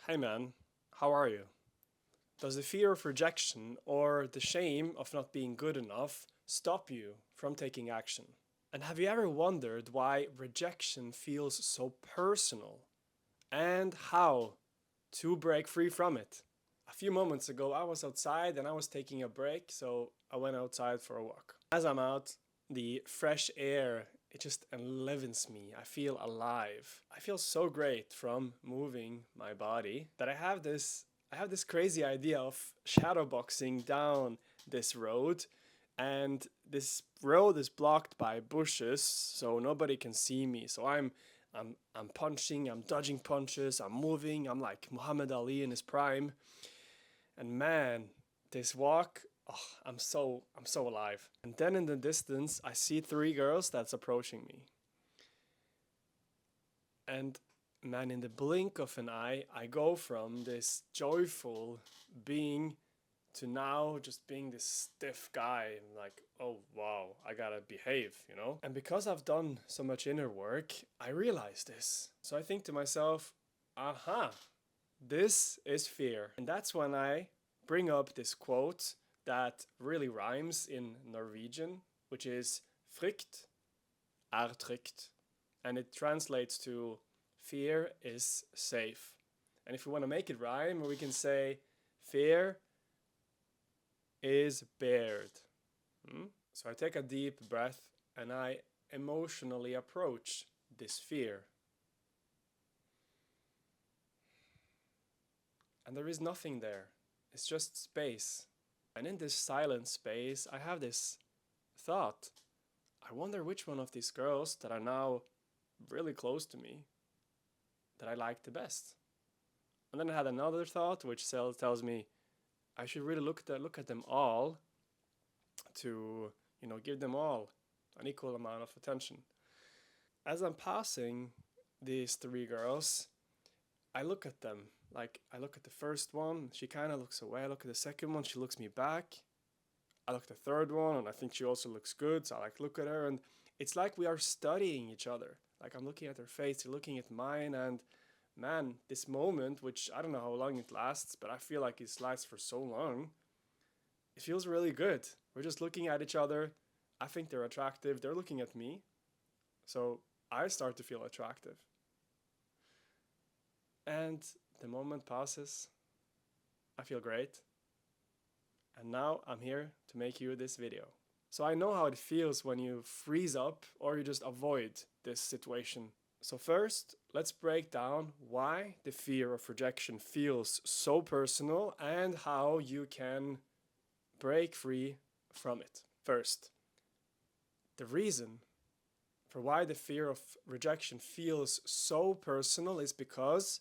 Hey man, how are you? Does the fear of rejection or the shame of not being good enough stop you from taking action? And have you ever wondered why rejection feels so personal and how to break free from it? A few moments ago, I was outside and I was taking a break, so I went outside for a walk. As I'm out, the fresh air, it just enlivens me. I feel alive. I feel so great from moving my body that I have this crazy idea of shadowboxing down this road, and this road is blocked by bushes so nobody can see me. So I'm punching, I'm dodging punches, I'm moving, I'm like Muhammad Ali in his prime. And man, this walk, oh, I'm so alive. And then in the distance, I see three girls that's approaching me. And man, in the blink of an eye, I go from this joyful being to now just being this stiff guy and like, oh wow, I gotta behave. And because I've done so much inner work, I realize this. So I think to myself, aha, this is fear. And that's when I bring up this quote that really rhymes in Norwegian, which is frykt er trygt. And it translates to fear is safe. And if we want to make it rhyme, we can say fear is bared. So I take a deep breath and I emotionally approach this fear. And there is nothing there. It's just space. And in this silent space, I have this thought. I wonder which one of these girls that are now really close to me that I like the best. And then I had another thought which tells me I should really look at them all to, give them all an equal amount of attention. As I'm passing these three girls, I look at them. Like, I look at the first one, she kind of looks away. I look at the second one, she looks me back. I look at the third one, and I think she also looks good. So I look at her, and it's like we are studying each other. Like, I'm looking at her face, they're looking at mine, and man, this moment, which I don't know how long it lasts, but I feel like it lasts for so long, it feels really good. We're just looking at each other. I think they're attractive. They're looking at me. So I start to feel attractive. And the moment passes. I feel great. And now I'm here to make you this video. So I know how it feels when you freeze up or you just avoid this situation. So first, let's break down why the fear of rejection feels so personal and how you can break free from it. First, the reason for why the fear of rejection feels so personal is because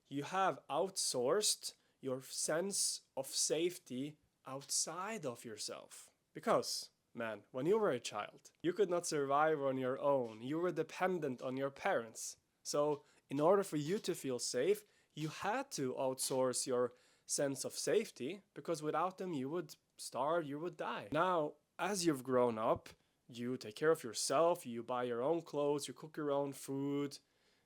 you have outsourced your sense of safety outside of yourself. Because, man, when you were a child, you could not survive on your own. You were dependent on your parents. So, in order for you to feel safe, you had to outsource your sense of safety because without them, you would starve, you would die. Now, as you've grown up, you take care of yourself, you buy your own clothes, you cook your own food,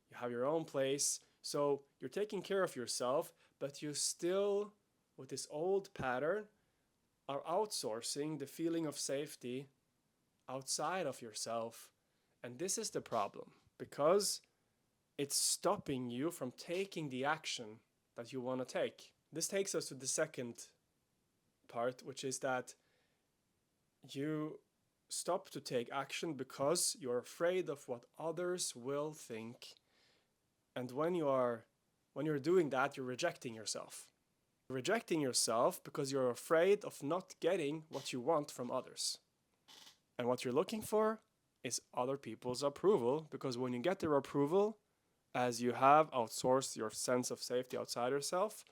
you have your own place. So you're taking care of yourself, but you still, with this old pattern, are outsourcing the feeling of safety outside of yourself. And this is the problem because it's stopping you from taking the action that you want to take. This takes us to the second part, which is that you stop to take action because you're afraid of what others will think. And when you're doing that, you're rejecting yourself. You're rejecting yourself because you're afraid of not getting what you want from others. And what you're looking for is other people's approval, because when you get their approval, as you have outsourced your sense of safety outside yourself,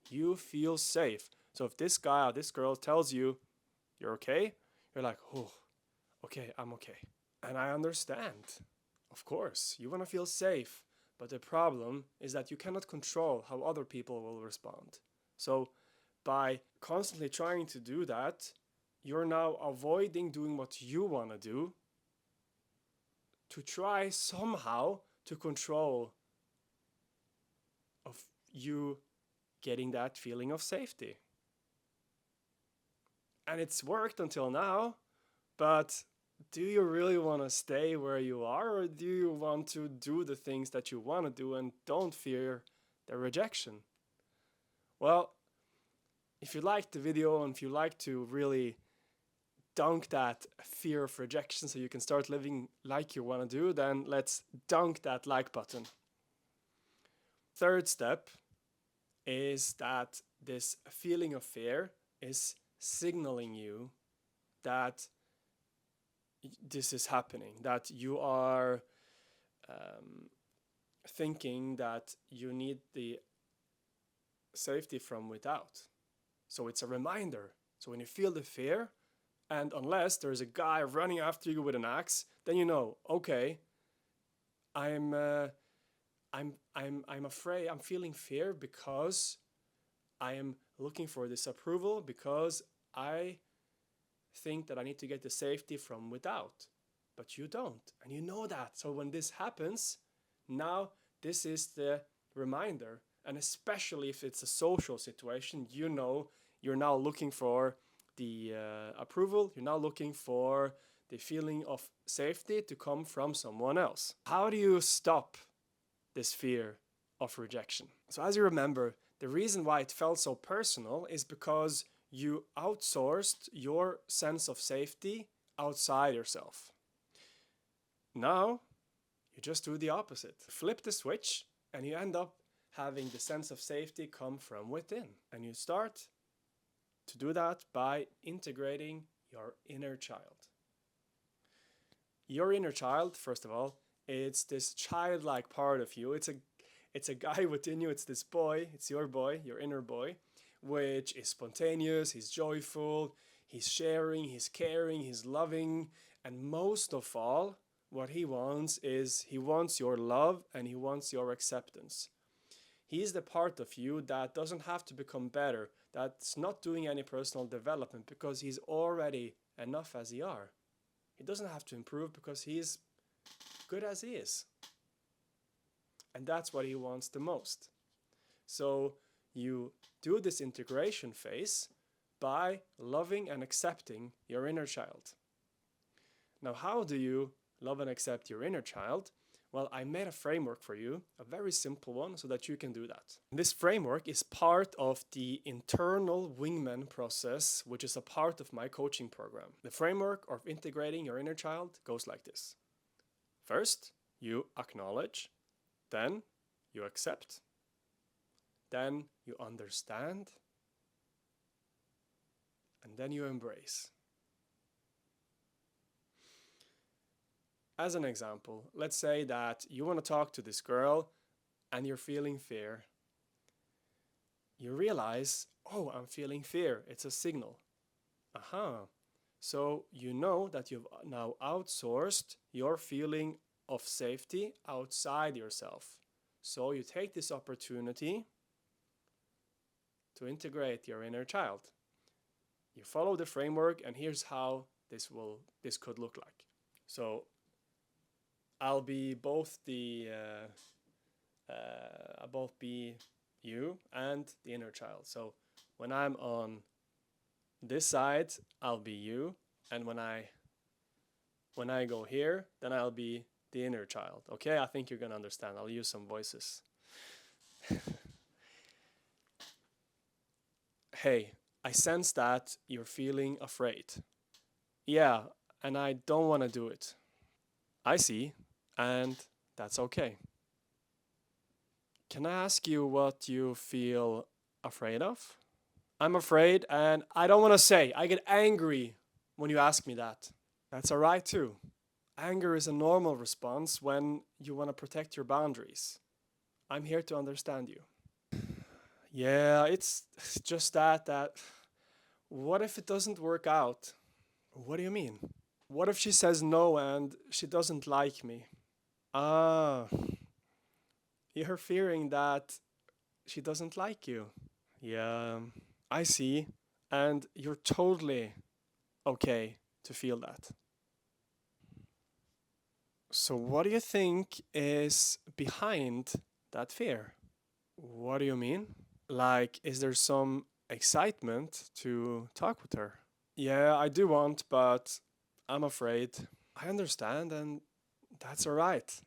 you feel safe. So if this guy or this girl tells you you're okay, you're like, oh, okay, I'm okay. And I understand. Of course, you want to feel safe. But the problem is that you cannot control how other people will respond. So by constantly trying to do that, you're now avoiding doing what you want to do to try somehow to control of you getting that feeling of safety. And it's worked until now, but do you really want to stay where you are, or do you want to do the things that you want to do and don't fear the rejection? Well, if you liked the video and if you like to really dunk that fear of rejection so you can start living like you want to do, then let's dunk that like button. Third step is that this feeling of fear is signaling you that this is happening, that you are thinking that you need the safety from without. So it's a reminder. So when you feel the fear, and unless there's a guy running after you with an axe, then you know, okay, I'm afraid, I'm feeling fear because I am looking for this approval, because I think that I need to get the safety from without. But you don't, and you know that. So when this happens, now this is the reminder. And especially if it's a social situation, you know you're now looking for the approval, you're now looking for the feeling of safety to come from someone else. How do you stop this fear of rejection? So as you remember, the reason why it felt so personal is because you outsourced your sense of safety outside yourself. Now, you just do the opposite. Flip the switch and you end up having the sense of safety come from within. And you start to do that by integrating your inner child. Your inner child, first of all, it's this childlike part of you. It's a guy within you. It's this boy. It's your boy, your inner boy, which is spontaneous. He's joyful. He's sharing. He's caring. He's loving. And most of all, what he wants is he wants your love and he wants your acceptance. He's the part of you that doesn't have to become better, that's not doing any personal development because he's already enough as he are. He doesn't have to improve because he's good as he is. And that's what he wants the most. So you do this integration phase by loving and accepting your inner child. Now, how do you love and accept your inner child? Well, I made a framework for you, a very simple one, so that you can do that. This framework is part of the internal wingman process, which is a part of my coaching program. The framework of integrating your inner child goes like this. First, you acknowledge, then you accept, then you understand, and then you embrace. As an example, let's say that you want to talk to this girl and you're feeling fear. You realize, oh, I'm feeling fear. It's a signal. Aha. So you know that you've now outsourced your feeling of safety outside yourself. So you take this opportunity to integrate your inner child. You follow the framework, and here's how this could look like. So I'll be both I'll both be you and the inner child. So when I'm on this side, I'll be you, and when I go here, then I'll be the inner child. Okay, I think you're gonna understand. I'll use some voices. Hey, I sense that you're feeling afraid. Yeah, and I don't want to do it. I see, and that's okay. Can I ask you what you feel afraid of? I'm afraid, and I don't want to say. I get angry when you ask me that. That's all right too. Anger is a normal response when you want to protect your boundaries. I'm here to understand you. Yeah, it's just that what if it doesn't work out? What do you mean? What if she says no and she doesn't like me? Ah, you're fearing that she doesn't like you. Yeah, I see. And you're totally okay to feel that. So, what do you think is behind that fear? What do you mean? Like, is there some excitement to talk with her? Yeah, I do want, but I'm afraid. I understand, and that's alright.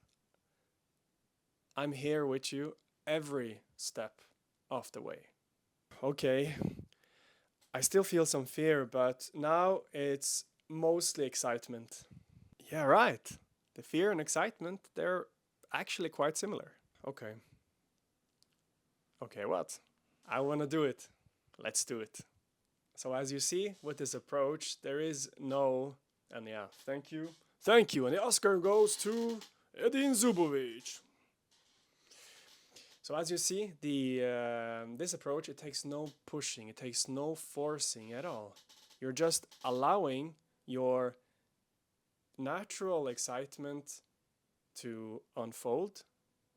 I'm here with you every step of the way. Okay, I still feel some fear, but now it's mostly excitement. Yeah, right. The fear and excitement, they're actually quite similar. Okay. Okay, what? I want to do it. Let's do it. So, as you see, with this approach, there is no. And yeah, thank you. Thank you. And the Oscar goes to Edin Zubovic. So as you see, the this approach, it takes no pushing, it takes no forcing at all. You're just allowing your natural excitement to unfold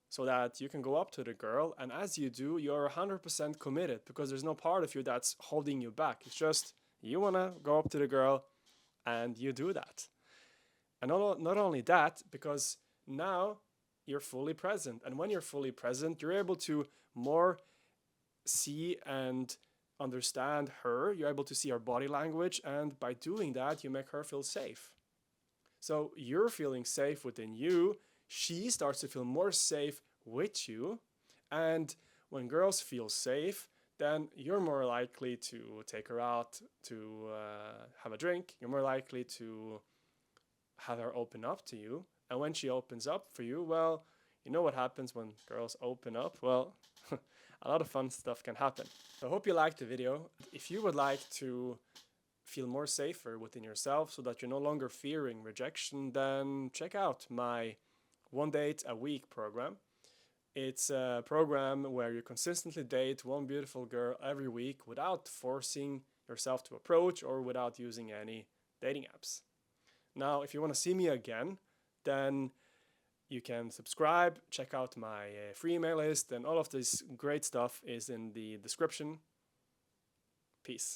so that you can go up to the girl, and as you do, you're 100% committed because there's no part of you that's holding you back. It's just you want to go up to the girl and you do that. And not only that, because now you're fully present. And when you're fully present, you're able to more see and understand her. You're able to see her body language. And by doing that, you make her feel safe. So you're feeling safe within you. She starts to feel more safe with you. And when girls feel safe, then you're more likely to take her out to have a drink. You're more likely to have her open up to you. And when she opens up for you, well, you know what happens when girls open up? Well, a lot of fun stuff can happen. So I hope you liked the video. If you would like to feel more safer within yourself so that you're no longer fearing rejection, then check out my 1 date a week program. It's a program where you consistently date one beautiful girl every week without forcing yourself to approach or without using any dating apps. Now, if you want to see me again, then you can subscribe, check out my free email list, and all of this great stuff is in the description. Peace.